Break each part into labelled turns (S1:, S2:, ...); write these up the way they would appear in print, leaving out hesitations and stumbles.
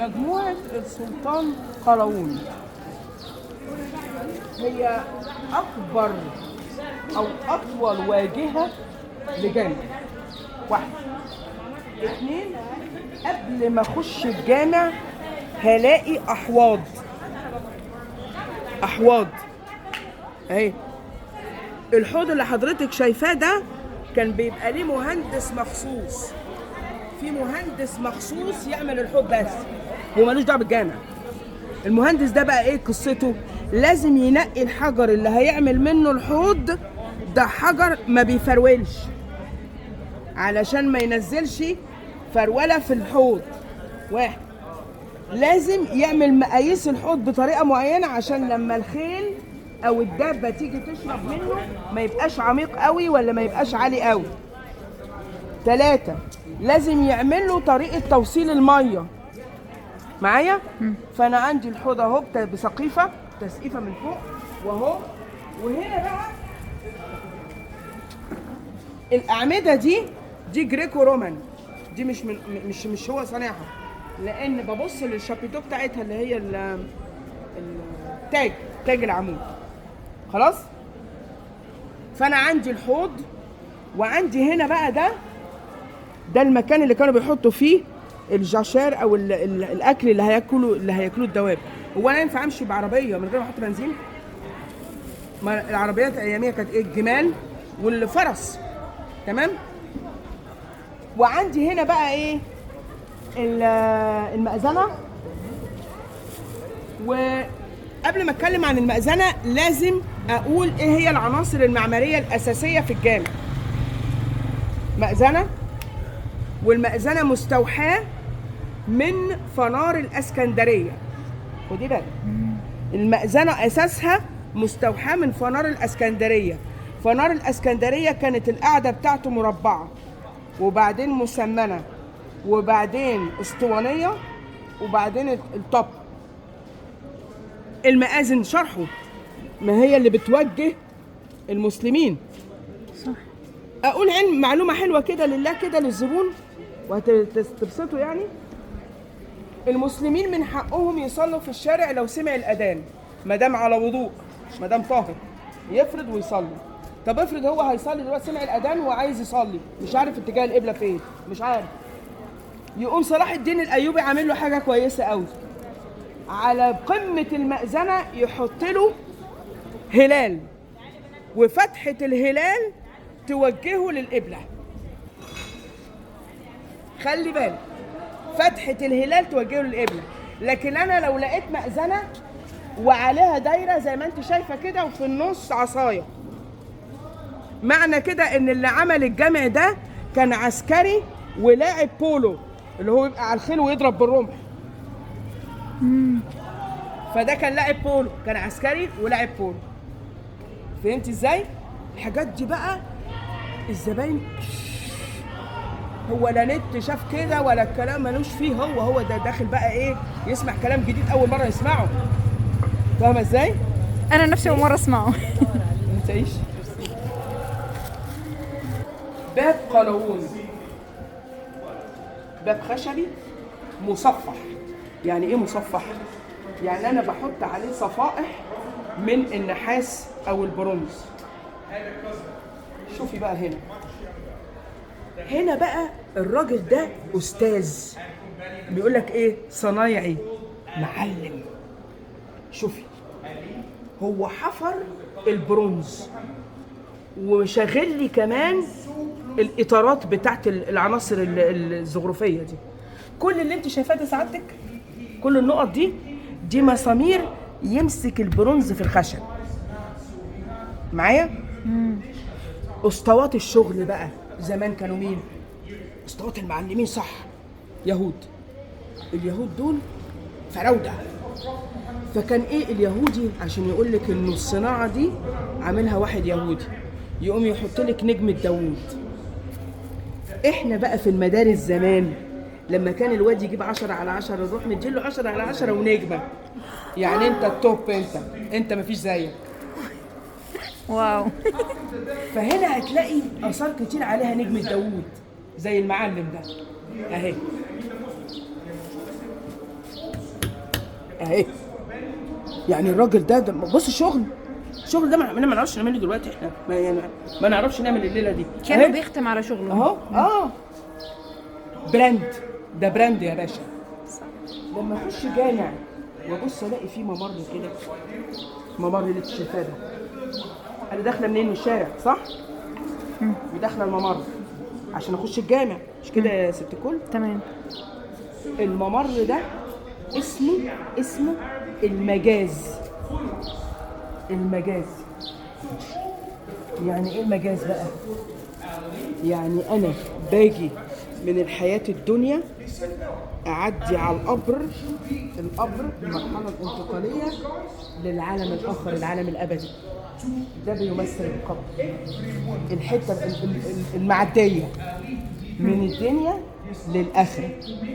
S1: مجموعة السلطان قلاوون هي أكبر أو أطول واجهة لجامع. واحد. اتنين، قبل ما أخش الجامع هلاقي أحواض أهي. الحوض اللي حضرتك شايفاه ده كان بيبقى ليه مهندس مخصوص، في مهندس مخصوص يعمل الحوض بس ومالوش دعوه بالجامع. المهندس ده بقى ايه قصته؟ لازم ينقي الحجر اللي هيعمل منه الحوض ده، حجر ما بيفرولش علشان ما ينزلش فرولة في الحوض. واحد، لازم يعمل مقاييس الحوض بطريقة معينة عشان لما الخيل او الدابة تيجي تشرب منه ما يبقاش عميق قوي ولا ما يبقاش عالي قوي. 3، لازم يعمل له طريقة توصيل المية معايا. فانا عندي الحوض اهو بسقيفة تسقيفة من فوق واهو. وهنا بقى الاعمدة دي جريكو رومان، دي مش هو صانعها، لان ببص للشابيتو بتاعتها اللي هي تاج العمود. خلاص. فانا عندي الحوض وعندي هنا بقى ده المكان اللي كانوا بيحطوا فيه الجاشير او الاكل اللي هياكلوه الدواب. هو انا ينفع امشي بعربيه من غير ما احط بنزين؟ ما العربيات اياميها كانت ايه؟ الجمال والفرس. تمام. وعندي هنا بقى ايه؟ المأذنه. وقبل ما اتكلم عن المأذنه لازم اقول ايه هي العناصر المعماريه الاساسيه في الجامع. مأذنه، والمأذنه مستوحاه من فنار الاسكندريه. خدي بالك، المأذنه اساسها مستوحاه من فنار الاسكندريه. فنار الاسكندريه كانت القاعده بتاعته مربعه وبعدين مسمنه وبعدين اسطوانيه وبعدين الطب. المآذن شرحه ما هي اللي بتوجه المسلمين.
S2: صح.
S1: اقول معلومه حلوه كده لله كده للزبون وهتبسطوا يعني. المسلمين من حقهم يصلوا في الشارع لو سمع الاذان، ما دام على وضوء، ما دام طاهر يفرض ويصلي. طب افرض هو هيصلي دلوقتي، سمع الاذان وعايز يصلي، مش عارف اتجاه القبله فين، مش عارف، يقوم صلاح الدين الايوبي عامل له حاجه كويسه قوي. على قمه المأذنه يحط له هلال، وفتحه الهلال توجهه للقبله. خلي بالك، فتحه الهلال توجهه للقبله. لكن انا لو لقيت مأذنه وعليها دايره زي ما انت شايفه كده وفي النص عصايه، معنى كده ان اللي عمل الجامع ده كان عسكري ولاعب بولو، اللي هو يبقى على الخيل ويضرب بالرمح. فده كان لاعب بولو، كان عسكري ولاعب بولو. فهمت ازاي؟ الحاجات دي بقى الزباين هو لا نت شاف كده ولا الكلام ملوش فيه، هو ده داخل بقى ايه؟ يسمع كلام جديد اول مره يسمعه. فاهمه ازاي؟
S2: انا نفسي اول مره اسمعه.
S1: انت ايش؟ باب قلاوون، باب خشبي مصفح. يعني ايه مصفح؟ يعني انا بحط عليه صفائح من النحاس او البرونز. شوفي بقى هنا بقى الراجل ده استاذ، بيقول لك ايه؟ صنايعي، معلم. شوفي، هو حفر البرونز وشغل لي كمان الاطارات بتاعت العناصر الزخرفيه دي. كل اللي انت شايفاه ده سعادتك، كل النقط دي مسامير يمسك البرونز في الخشب. معايا؟ اسطوات الشغل بقى زمان كانوا مين؟ اسطوات المعلمين، صح، يهود. اليهود دول فراوده. فكان ايه اليهودي عشان يقول لك انه الصناعه دي عاملها واحد يهودي، يقوم يحط لك نجمه داوود. احنا بقى في المدارس زمان لما كان الواد يجيب 10/10 نروح نديله 10/10 ونجمه. يعني انت التوب، انت مفيش زيك.
S2: واو.
S1: فهنا هتلاقي اثار كتير عليها نجمه داوود زي المعلم ده اهي. اهي. يعني الراجل ده بص الشغل ده ما نعرفش نعمله دلوقتي احنا، ما نعرفش نعمل الليله دي.
S2: كانوا
S1: أهي.
S2: بيختم على شغله.
S1: اهو براند، ده براند يا باشا. لما اخش جامع وابص الاقي فيه ممر كده، ممر اللي شايفاه ده، انا داخله منين؟ من الشارع صح؟ وداخله الممر عشان اخش الجامع، مش كده يا ست الكل؟
S2: تمام.
S1: الممر ده اسمه المجاز. المجاز يعني ايه المجاز بقى؟ يعني انا باجي من الحياة الدنيا اعدي على القبر المرحلة الانتقالية للعالم الاخر، العالم الابدي. ده بيمثل القبر، الحتة المعدية من الدنيا للآخرة.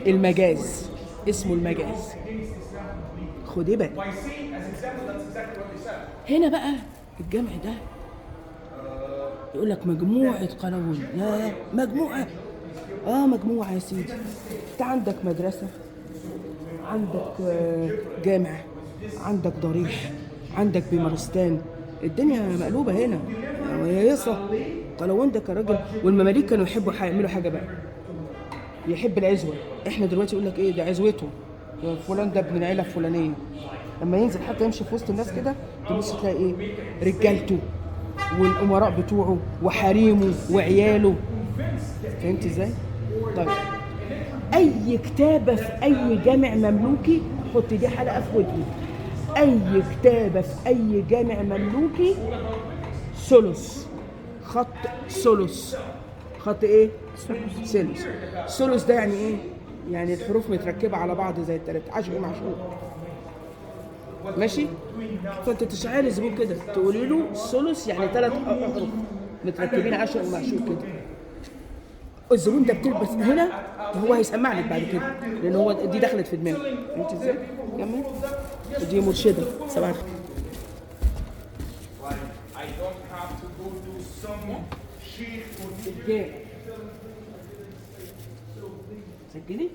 S1: المجاز اسمه المجاز. خدي بالك هنا بقى الجمع ده يقول لك مجموعة قلاوون. يا مجموعة، مجموعة يا سيدي. انت عندك مدرسة، عندك جامع، عندك ضريح، عندك بمارستان. الدنيا مقلوبة هنا ويصة. قلاوون ده كراجل، والمماليك كانوا يحبوا يعملوا حاجة بقى، يحب العزوة. احنا دلوقتي يقول لك ايه ده عزوته، فلان ده ابن العيلة الفلانية. لما ينزل حتى يمشي في وسط الناس كده تبص تلاقي ايه؟ رجالته والامراء بتوعه وحريمه وعياله. فهمت ازاي؟ طيب اي كتابة في اي جامع مملوكي، حط دي حلقة في ودنك، اي كتابة في اي جامع مملوكي ثلث، خط ثلث. خط ايه؟ ثلث. ثلث ده يعني ايه؟ يعني الحروف متركبة على بعض زي التلاتة، عشر معشوق. ماشي؟ فانت تشعري الزبون كده تقولي له ثلث يعني 3 حروف متركبين عشر معشوق كده. الزبون ده بتلبس هنا هو هيسمع لك بعد كده، لان هو دي دخلت في دماغه. فهمت ازاي؟ كمل. دي مرشده. صباح الخير. سجلي.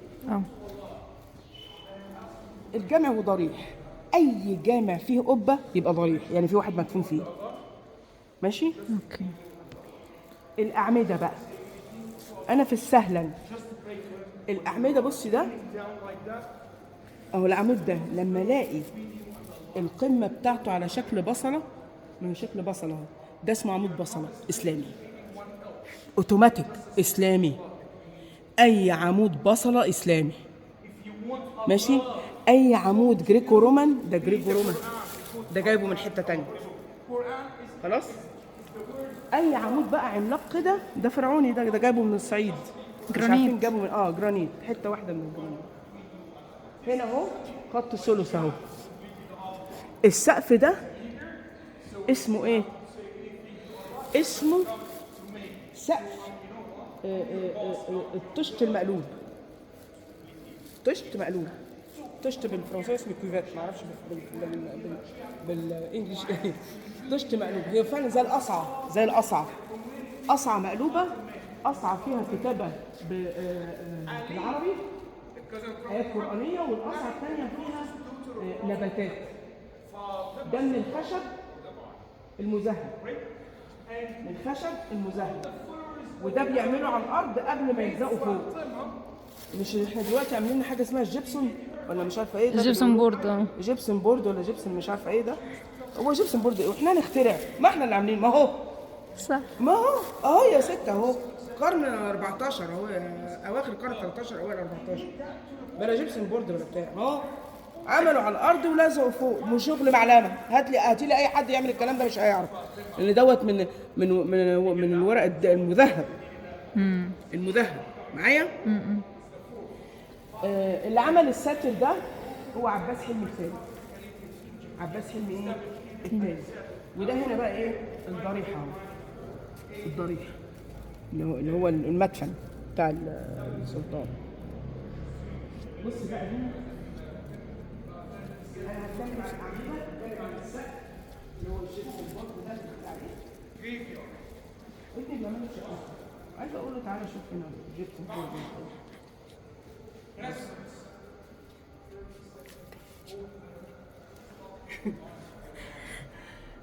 S1: الجامع وضريح، اي جامع فيه قبه يبقى ضريح، يعني في واحد مدفون فيه. ماشي؟
S2: اوكي.
S1: الاعمده بقى، انا في السهلا الاعمده بصي ده اهو. العمود ده لما الاقي القمه بتاعته على شكل بصله، من شكل بصله اهو، ده اسمه عمود بصله اسلامي اوتوماتيك اسلامي. اي عمود بصله اسلامي. ماشي؟ اي عمود جريكو رومان، ده جريكو رومان ده جايبه من حته تانية. خلاص؟ اي عمود بقى عملاق كده ده فرعوني، ده جايبه من الصعيد. مش عارفين جابه من جرانيت، حته واحده من الجرانيت. هنا اهو خط الثلث اهو. السقف ده اسمه ايه؟ اسمه سقف الطشت المقلوب. طشت مقلوب. طشت بالفرنسي اسمه كوفيت، ما اعرفش بالانجلش ايه. طشت مقلوب هي فعلا زي القصعه، زي القصعه. قصعه مقلوبه، قصعه فيها كتابه بالعربي آيات قرآنية، والقصعة الثانية فيها نباتات. ده من الخشب المذهب، من الخشب المذهب، وده بيعملوا على الأرض قبل ما يلزقوا فوق. مش احنا دلوقتي عاملين حاجة اسمها الجبسون ولا مش عارفة ايه ده؟
S2: جيبسون بورد.
S1: جيبسون بورد ولا جيبسون مش عارفة ايه ده؟ هو جيبسون بورد ايه؟ واحنا نخترع؟ ما احنا اللي عاملين. ما هو
S2: صح.
S1: ما هو اهو يا ست اهو قرن 14 اهو، اواخر القرن 13 اوائل 14 بلا جيبسون بورد ولا بتاع. اهو عملوا على الارض ولزقوا فوق، مش شغل معلمه. هاتي لي اي حد يعمل الكلام ده مش هيعرف، لان دوت من الورق المذهب. المذهب معايا. اللي عمل الساتر ده هو عباس حلمي الثاني. عباس حلمي ايه الثاني. وده هنا بقى ايه؟ الضريح اهو. الضريح اللي هو المدفن بتاع السلطان. بص بقى هنا انا هتكلم عن اعمده السقف اللي هو الشيخ البطن ده بتاع ايه؟ ابني بيعمل شقه. عايز اقول له تعالى شوف هنا جبت البورد.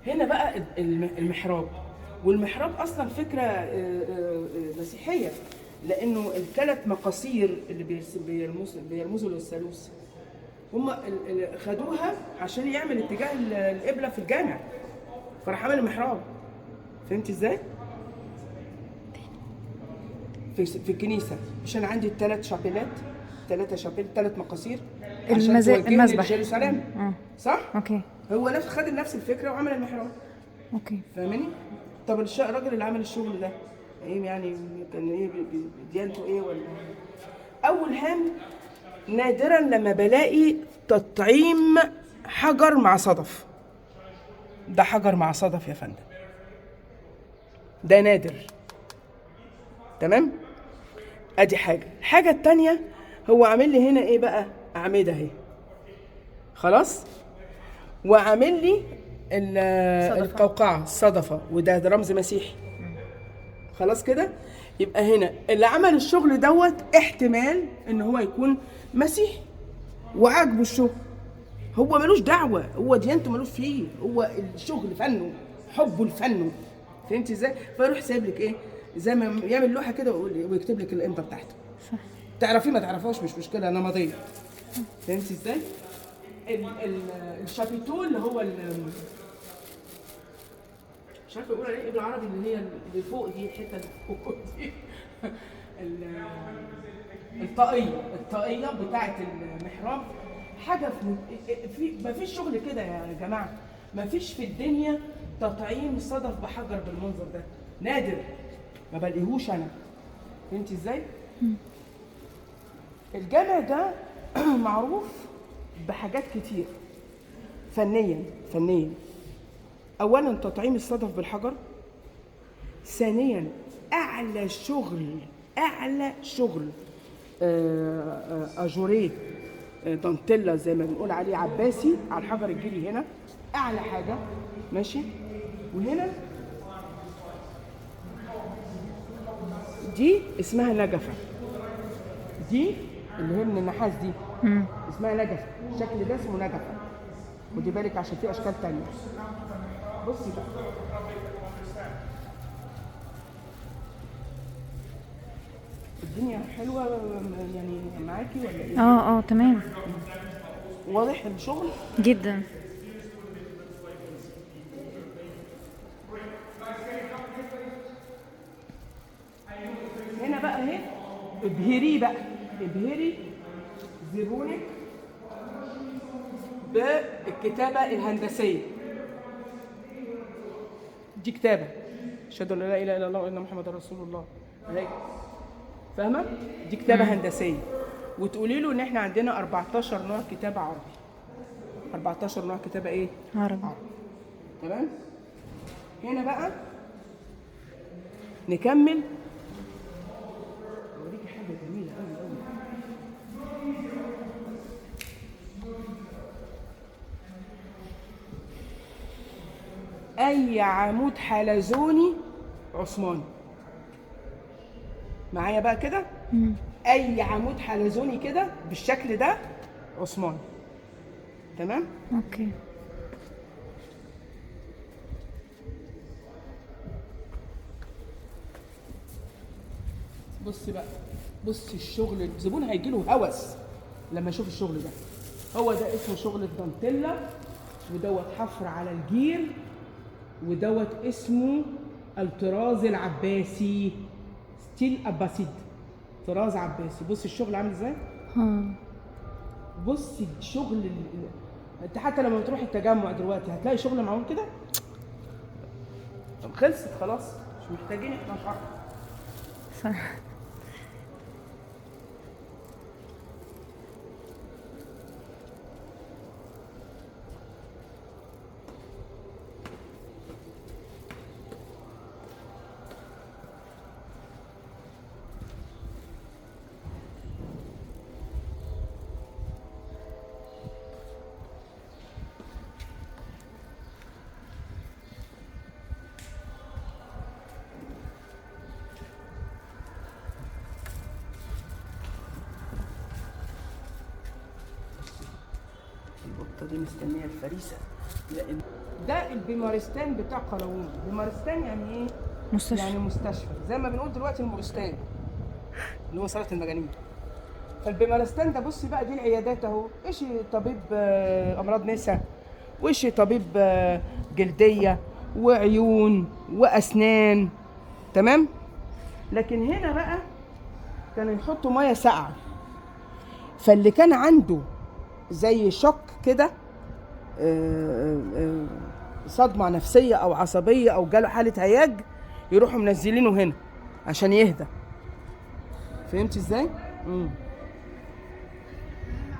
S1: هنا بقى المحراب. والمحراب اصلا فكره مسيحيه، لانه الثلاث مقاصير اللي بيرمزوا للثالوث هم خدوها عشان يعمل اتجاه القبله في الجامع، فراح عمل المحراب. فهمت ازاي؟ في الكنيسه مش انا عندي ثلاث شابيلات، ثلاث مقاصير عشان توجهني
S2: المسبح.
S1: لجيروسالم، صح؟
S2: اوكي.
S1: هو خد نفس الفكره وعمل المحراب.
S2: اوكي.
S1: فاهمني؟ طب الراجل اللي عمل الشغل ده ايه يعني؟ كان ايه ديانته ايه ولا؟ اول هام نادرا لما بلاقي تطعيم حجر مع صدف. ده حجر مع صدف يا فندم، ده نادر. تمام؟ ادي الحاجه التانية، هو عامل لي هنا ايه بقى؟ اعمده اهي، خلاص، وعامل لي القوقعه الصدفه، وده رمز مسيحي. خلاص كده؟ يبقى هنا اللي عمل الشغل دوت احتمال ان هو يكون مسيحي وعاجبه الشغل، هو ملوش دعوه، هو ديانته ملوش فيه، هو الشغل فنه، حبه لفنه. فهمتي ازاي؟ فيروح سايب لك ايه؟ زي ما يعمل لوحه كده ويكتب لك الامضه بتاعته.
S2: صح.
S1: تعرفيه ما تعرفوش مش مشكله، انا ماضيه. فهمتي ازاي؟ الشابيتو اللي هو مش عارفه اقول عليه ايه بالعربي، اللي هي اللي فوق دي، الحته اللي فوق دي الطاقيه بتاعه المحراب. حاجه في ما فيش شغل كده يا جماعه، ما فيش في الدنيا تطعيم صدف بحجر بالمنظر ده، نادر، ما بلاقيهوش انا. فهمتي ازاي؟ الجامع ده معروف بحاجات كتير فنيا. اولا تطعيم الصدف بالحجر، ثانيا اعلى شغل اجوريه دانتيلا زي ما بنقول عليه عباسي على الحجر الجيري، هنا اعلى حاجه، ماشي. وهنا دي اسمها نجفه، دي اللي هي من النحاس دي اسمها نجفه، الشكل ده اسمه نجفه، خدي بالك عشان في اشكال تانية. بصي بقى، الدنيا حلوه يعني معاكي ولا ايه؟
S2: اه تمام.
S1: واضح الشغل
S2: جدا.
S1: هنا بقى اهي، ابهري زبونك بالكتابه الهندسيه. دي كتابه اشهد ان لا اله الا الله وان محمد رسول الله، فاهمه؟ دي كتابه هندسيه. وتقولي له ان احنا عندنا 14 نوع كتابه عربي، 14 نوع كتابه ايه؟
S2: عربي.
S1: تمام. هنا بقى نكمل، اوريكي حاجه جميله قوي. اي عمود حلزوني عثماني معايا بقى كده، اي عمود حلزوني كده بالشكل ده عثماني. تمام.
S2: اوكي.
S1: بصي بقى، بصي الشغل، الزبون هيجي له هوس لما يشوف الشغل ده. هو ده اسمه شغل الدانتيلا، ودوت حفر على الجير، ودوت اسمه الطراز العباسي، ستيل عباسي، طراز عباسي. بصي الشغل عامل ازاي؟ بصي الشغل انت حتى لما بتروحي التجمع دلوقتي هتلاقي شغل معمول كده. طب خلصت خلاص، مش محتاجين احنا نحفر.
S2: صح.
S1: القطه دي مستنيه الفريسه. لأن ده البيمارستان بتاع قلاوون. بيمارستان يعني ايه؟
S2: مستشفى.
S1: يعني مستشفى، زي ما بنقول دلوقتي المورستان اللي هو صالة المجانين. فالبيمارستان ده بصي بقى، دي العيادات اهو، ايش طبيب امراض نساء، وايش طبيب جلديه وعيون واسنان، تمام. لكن هنا بقى كانوا يحطوا ميه ساقعه، فاللي كان عنده زي شوك كده، صدمه نفسيه او عصبيه او جاله حاله هياج، يروحوا منزلينه هنا عشان يهدى. فهمت ازاي؟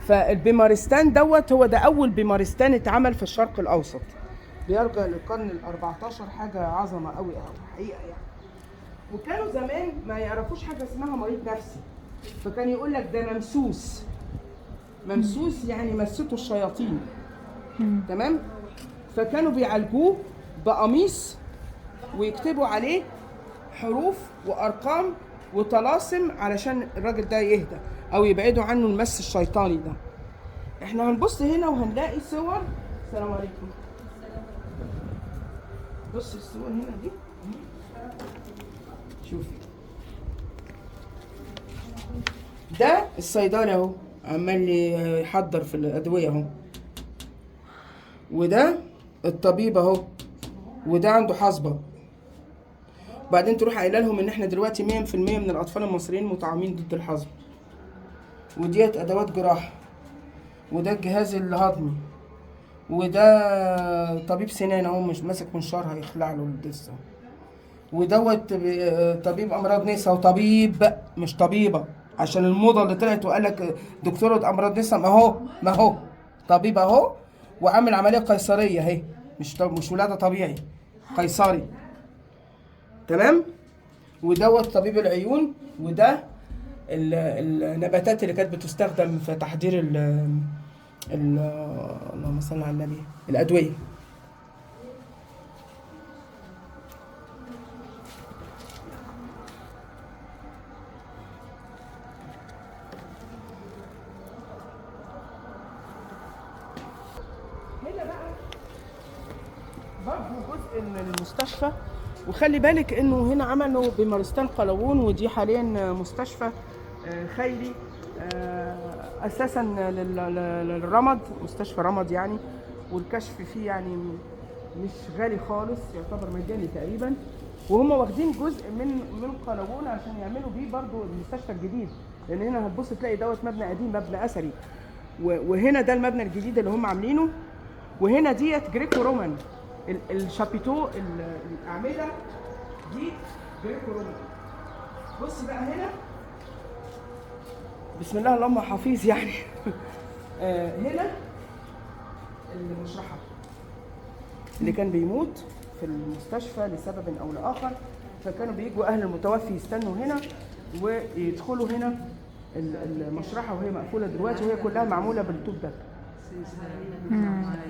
S1: فالبيمارستان دوت هو ده اول بيمارستان اتعمل في الشرق الاوسط، بيرجع للقرن ال14، حاجه عظمه قوي حقيقه يعني. وكانوا زمان ما يعرفوش حاجه اسمها مريض نفسي، فكان يقول لك ده ممسوس. ممسوس يعني مسته الشياطين، تمام. فكانوا بيعالجوه بقميص ويكتبوا عليه حروف وارقام وطلاسم علشان الراجل ده يهدى او يبعدوا عنه المس الشيطاني ده. احنا هنبص هنا وهنلاقي صور. السلام عليكم. بص الصور هنا دي، شوفي ده الصيدلي اهو عمال يحضر في الادويه اهو، وده الطبيب اهو، وده عنده حصبه. بعدين تروح قايله لهم ان احنا دلوقتي 100% من الاطفال المصريين مطعمين ضد الحصبه، وديت ادوات جراحه، وده الجهاز الهضمي، وده طبيب سنان اهو مش ماسك منشار هيخلع له الدس، ودوت طبيب امراض نساء، وطبيب مش طبيبه عشان الموضه اللي طلعت وقال لك دكتوره امراض نساء. ما هو طبيب اهو، وعامل عمليه قيصريه اهي، مش ولاده طبيعي، قيصري، تمام. ودوت طبيب العيون، وده النباتات اللي كانت بتستخدم في تحضير اللهم صل على النبي، الادويه. هنا بقى برضه جزء من المستشفى، وخلي بالك انه هنا عملوا بمارستان قلاوون، ودي حاليا مستشفى خيري اساسا للرمد، مستشفى رمد يعني، والكشف فيه يعني مش غالي خالص، يعتبر مجاني تقريبا. وهم واخدين جزء من قلاوون عشان يعملوا بيه برضو المستشفى الجديد، لان هنا هتبص تلاقي دوت مبنى قديم، مبنى اثري، وهنا ده المبنى الجديد اللي هم عاملينه. وهنا ديت جريكو رومان، الشابيتو، الاعمده دي جريكو رومان. بص بقى هنا، بسم الله اللهم حفيظ يعني. هنا المشرحه اللي كان بيموت في المستشفى لسبب او لاخر، فكانوا بيجوا اهل المتوفي يستنوا هنا ويدخلوا هنا المشرحه، وهي مقفوله دلوقتي، وهي كلها معموله بالطوب ده،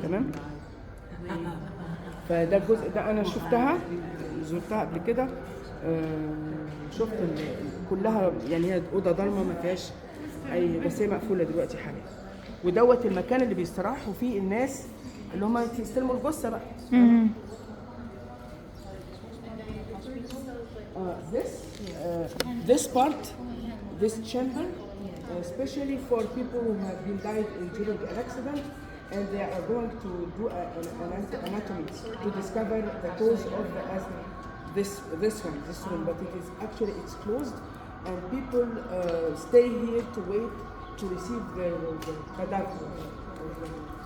S1: تمام. فده الجزء ده انا شفتها، زرتها قبل كده، شفت كلها يعني هي اوضه ضلمه ما فيهاش اي، بس هي مقفوله دلوقتي حاليا. ودوت المكان اللي بيستراحوا فيه الناس اللي هم يستلموا الجثه بقى. This part, this chamber, especially for people who have been died during an accident, and they are going to do an anatomy to discover the cause of the asthma. This one, but it is actually it's closed, and people stay here to wait to receive the cadaver.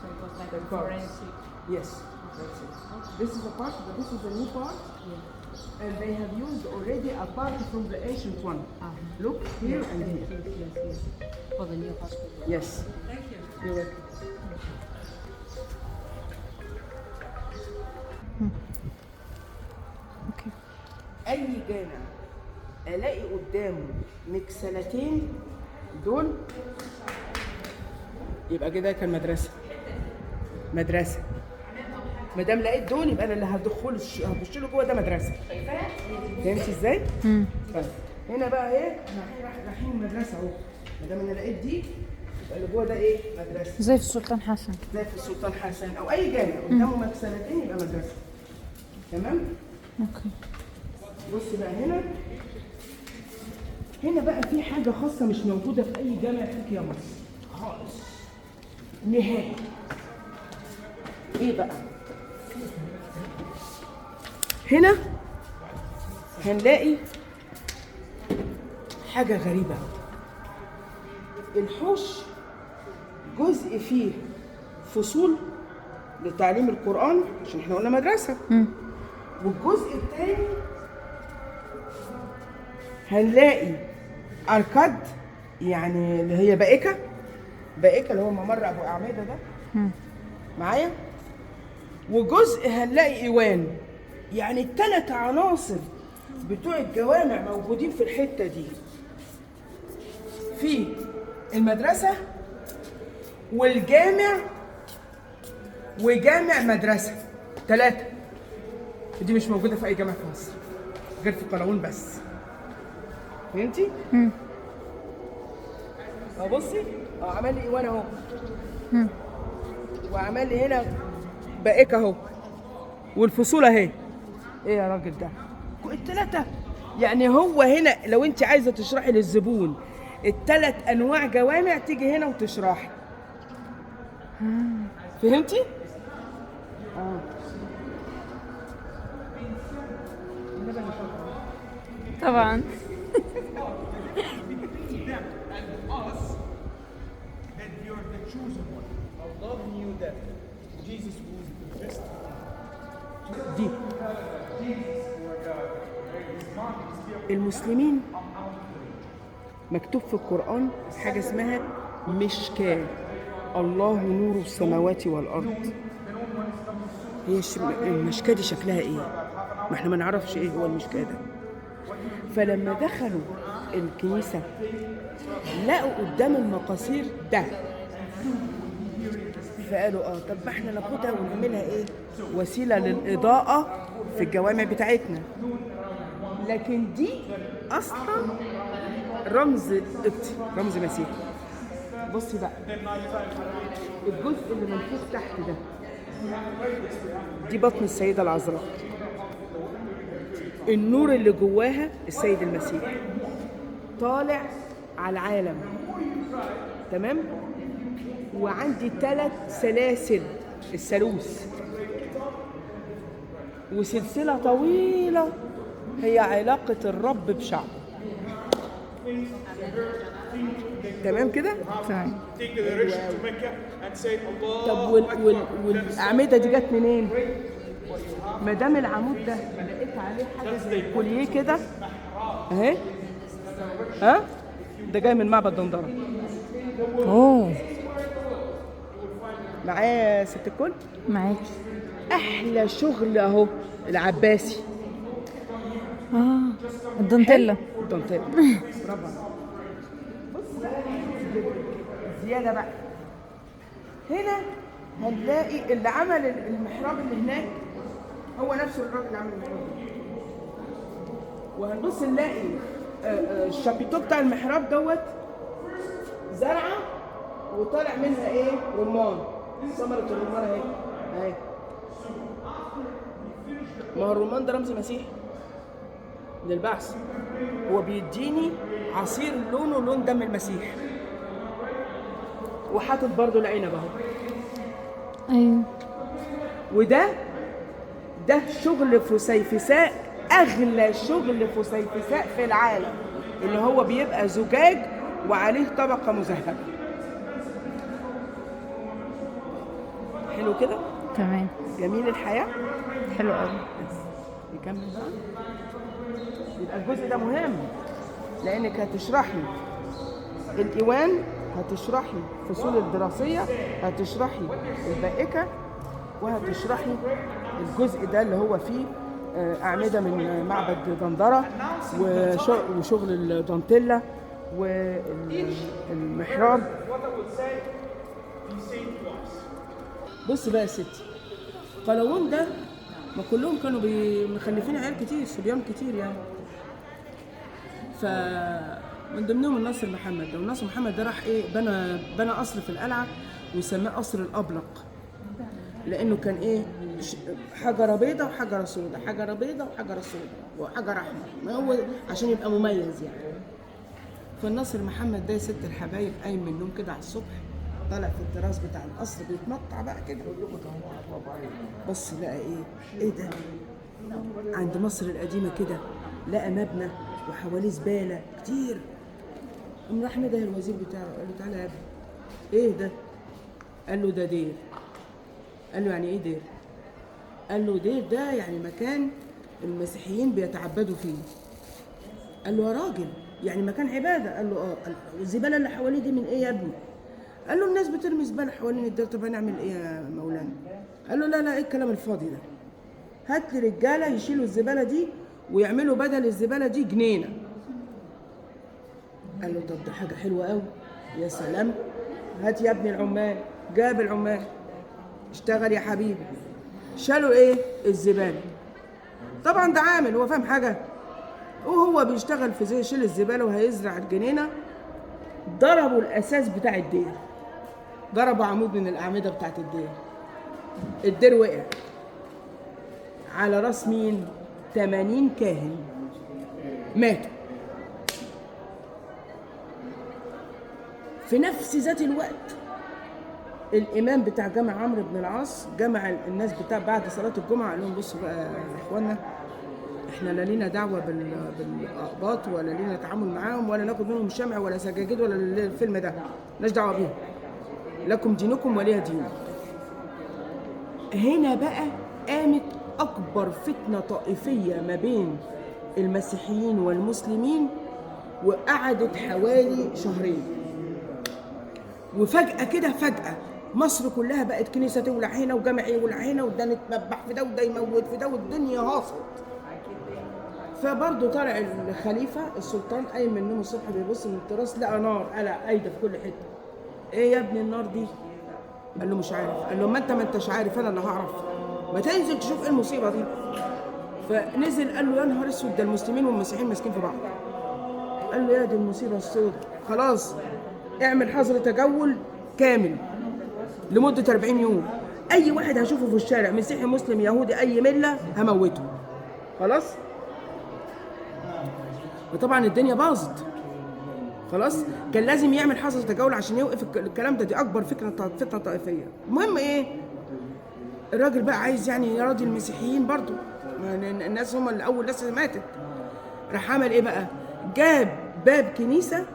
S3: So it was like a forensic.
S1: Yes, that's it. This is a part, but this is a new part.
S3: Yeah.
S1: And they have used already a part from the ancient one. Look here and here.
S3: Yes. For the new hospital.
S1: Yes.
S3: Thank you.
S1: You're welcome.
S2: اوكي.
S1: أي جامع ألاقي قدامه مكسلتين دول يبقى كده كان مدرسة. ما دام لقيت دول يبقى انا اللي هخش له جوه ده مدرسه. فهمتي ازاي؟ طيب هنا بقى ايه؟ رايحين المدرسه اهو. ما دام انا لقيت دي اللي جوه ده ايه؟ مدرسه.
S2: زي في السلطان حسن.
S1: زي في السلطان حسن او اي جامع قدامه مكسبتين يبقى مدرسه. تمام؟
S2: اوكي.
S1: بص بقى هنا بقى في حاجه خاصه مش موجوده في اي جامع فيك يا مصر خالص نهائي. ايه بقى؟ هنا هنلاقي حاجه غريبه. الحوش جزء فيه فصول لتعليم القرآن عشان احنا قلنا مدرسة، والجزء الثاني هنلاقي أركاد، يعني اللي هي بائكة اللي هو ممر أبو أعمدة ده معايا، وجزء هنلاقي إيوان. يعني الثلاث عناصر بتوع الجوامع موجودين في الحتة دي، في المدرسة والجامع وجامع مدرسة، 3. دي مش موجودة في أي جامع في مصر غير في قلاوون بس. فهمتي؟ بصي عمل لي إيوان أهو، وعمل لي هنا بائكة أهو، والفصول أهي. إيه يا راجل ده؟ ال3 يعني هو هنا لو أنت عايزة تشرحي للزبون ال3 أنواع جوامع تيجي هنا وتشرحي. فهمتي؟
S2: طبعا.
S1: دي المسلمين مكتوب في القرآن حاجة اسمها مشكاة، الله نور السماوات والأرض. هي المشكاة دي شكلها ايه؟ ما احنا ما نعرفش ايه هو المشكاة ده. فلما دخلوا الكنيسة لقوا قدام المقاصير ده، فقالوا طب ما احنا ناخدها ونعملها ايه؟ وسيلة للإضاءة في الجوامع بتاعتنا. لكن دي أصلا رمز قبطي، رمز مسيحي. بصي بقى الجزء اللي منفوخ تحت ده، دي بطن السيدة العذراء، النور اللي جواها السيد المسيح طالع على العالم. تمام؟ وعندي 3 سلاسل، الثالوث، وسلسلة طويلة هي علاقة الرب بشعبه. تمام كده؟
S2: تمام.
S1: طب والأعمدة دي جت منين؟ ما دام العمود ده لقيت عليه حاجة زي الكوليه كده اهي، ده جاي من معبد دندرة.
S2: اوه،
S1: معايا يا ست الكل؟
S2: معاكي.
S1: احلى شغل اهو العباسي.
S2: الدانتيلا.
S1: الدانتيلا برافو. بص بقى زياده بقى، هنا هنلاقي اللي عمل المحراب اللي هناك هو نفسه الراجل اللي عمل المحراب ده. وهنبص نلاقي الشابيتو بتاع المحراب دوت زرعه وطالع منها ايه؟ رمان، ثمرة الرمان اهي. ما هو الرمان ده رمز مسيحي للبعث، هو بيديني عصير لونه لون دم المسيح. وحاطط برضو العنب اهو.
S2: ايوه.
S1: وده شغل فسيفساء، اغلى شغل فسيفساء في العالم، اللي هو بيبقى زجاج وعليه طبقة مذهبة. حلو كده؟
S2: تمام.
S1: جميل الحياة؟
S2: حلو قوي.
S1: نكمل بقى. يبقى الجزء ده مهم، لانك هتشرحي الايوان، هتشرحي الفصول الدراسيه، هتشرحي البائكه، وهتشرحي الجزء ده اللي هو فيه اعمده من معبد دندره وشغل الدانتيلا والمحراب. بص بقى يا ستي، قلاوون ده ما كلهم كانوا مخلفين عيال كتير، صبيان كتير يعني. من ضمنهم الناصر محمد ده. والناصر محمد ده راح ايه، بنى قصر في القلعه وسماه قصر الابلق، لانه كان ايه، حجره بيضه وحجره سوداء، حجره بيضه وحجره سوداء وحجر احمر، ما هو عشان يبقى مميز يعني. فالناصر محمد ده يا ست الحبايب قايم من النوم كده على الصبح، طالع في التراس بتاع القصر بيتمطع بقى كده، بص لقى ايه ده، عند مصر القديمه كده لقى مبنى وحواليه زباله كتير. قام راح نده الوزير بتاعه قال له تعالى يا ابني ايه ده؟ قال له ده دير. قال له يعني ايه دير؟ قال له دير ده يعني مكان المسيحيين بيتعبدوا فيه. قال له يا راجل يعني مكان عباده؟ قال له اه. قال له الزباله اللي حواليه دي من ايه يا ابني؟ قال له الناس بترمي زباله حوالين الدير. طب هنعمل ايه يا مولانا؟ قال له لا ايه الكلام الفاضي ده، هات لي رجاله يشيلوا الزباله دي ويعملوا بدل الزباله دي جنينه. قال له طب ده حاجه حلوه قوي، يا سلام، هات يا ابني العمال. جاب العمال، اشتغل يا حبيبي. شالوا ايه؟ الزباله. طبعا ده عامل هو فاهم حاجه، وهو بيشتغل في زي شيل الزباله وهيزرع الجنينه، ضربوا الاساس بتاع الدير، ضربوا عمود من الاعمده بتاعت الدير. الدير وقع على راس مين؟ 80 كاهن ماتوا. في نفس ذات الوقت الامام بتاع جامع عمرو بن العاص جمع الناس بتاع بعد صلاه الجمعه، قال لهم بصوا بقى يا اخوانا، احنا لا لينا دعوه بالاقباط ولا لينا تعامل معاهم ولا ناخد منهم شمع ولا سجاجيد ولا الفيلم ده، مالناش دعوه بيهم، لكم دينكم ولي دين. هنا بقى قامت اكبر فتنه طائفيه ما بين المسيحيين والمسلمين، وقعدت حوالي شهرين. وفجأة كده فجأة مصر كلها بقت كنيسة تولع هنا وجامع يولع هنا وده نتمبح في ده وده يموت في ده والدنيا هاصت. فبرضه طالع الخليفة السلطان قايم من النوم الصبح بيبص من التراس لقى نار قلع قايدة في كل حتة. ايه يا ابني النار دي؟ قال له مش عارف. قال له ما انتش عارف، انا اللي هعرف، ما تنزل تشوف ايه المصيبة دي. فنزل قال له يا نهار اسود، ده المسلمين والمسيحيين ماسكين في بعض. قال له يا دي المصيبة السوداء، خلاص اعمل حظر تجول كامل لمدة 40 يوم، أي واحد هشوفه في الشارع مسيحي مسلم يهودي أي ملة هموته. خلاص؟ وطبعا الدنيا باظت. خلاص؟ كان لازم يعمل حظر تجول عشان يوقف الكلام ده، دي أكبر فتنة طائفية. المهم إيه؟ الراجل بقى عايز يعني يراضي المسيحيين برضو، الناس هم اللي أول ناس ماتت. راح عمل إيه بقى؟ جاب باب كنيسة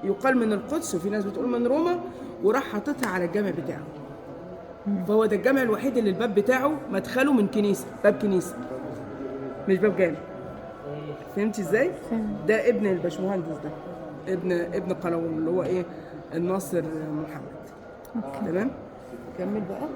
S1: يقال من القدس وفي ناس بتقول من روما، وراح حاططها على الجامع بتاعه. فهو ده الجامع الوحيد اللي الباب بتاعه مدخله من كنيسه، باب كنيسه مش باب جامع. فهمتي ازاي؟ ده ابن الباشمهندس ده، ابن قلاوون اللي هو ايه، الناصر محمد. تمام؟ كمل بقى.